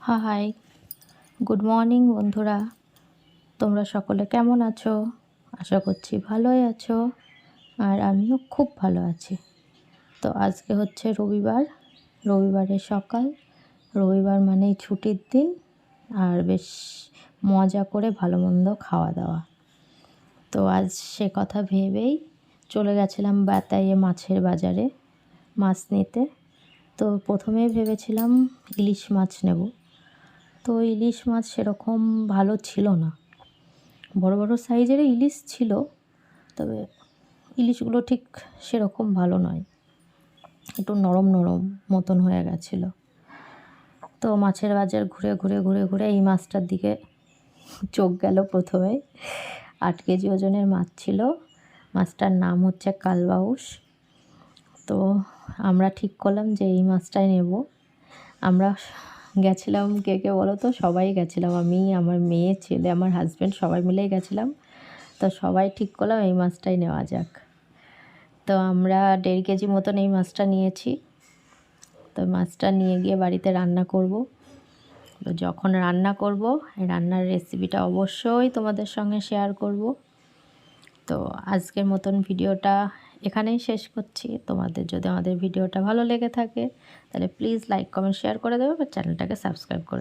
High, good morning বন্ধুরা। তোমরা সকলে কেমন আছো? আশা করছি ভালোই আছো, আর আমিও খুব ভালো আছি। তো আজকে হচ্ছে রবিবারের সকাল। রবিবার মানেই ছুটির দিন, আর বেশ মজা করে ভালো মন্দ খাওয়া দাওয়া। তো আজ সে কথা ভেবেই চলে গেছিলাম বাতাইয়ে মাছের বাজারে মাছ নিতে। তো প্রথমেই ভেবেছিলাম ইলিশ মাছ নেব। তো ইলিশ মাছ সেরকম ভালো ছিল না। বড় বড় সাইজের ইলিশ ছিল, তবে ইলিশগুলো ঠিক সেরকম ভালো নয়, একটু নরম নরম মতন হয়ে গেছিলো। তো মাছের বাজার ঘুরে ঘুরে ঘুরে ঘুরে এই মাছটার দিকে চোখ গেল প্রথমেই। 8 কেজি ওজনের মাছ ছিল। মাছটার নাম হচ্ছে কালবাউস। তো আমরা ঠিক করলাম যে এই মাছটাই নেব। আমরা গেছিলাম কে কে বলো তো? সবাই গেছিলাম, আমি, আমার মেয়ে, ছেলে, আমার হাজব্যান্ড, সবাই মিলেই গেছিলাম। তো সবাই ঠিক করলাম এই মাছটাই নেওয়া যাক। তো আমরা 1.5 কেজি মতন এই মাছটা নিয়েছি। তো মাছটা নিয়ে গিয়ে বাড়িতে রান্না করব। তো যখন রান্না করব, রান্নার রেসিপিটা অবশ্যই তোমাদের সঙ্গে শেয়ার করব। তো আজকের মতন ভিডিওটা এখানেই শেষ করছি। তোমাদের যদি আমাদের ভিডিওটা ভালো লেগে থাকে তাহলে প্লিজ লাইক, কমেন্ট, শেয়ার করে দেবে, আর চ্যানেলটাকে সাবস্ক্রাইব করে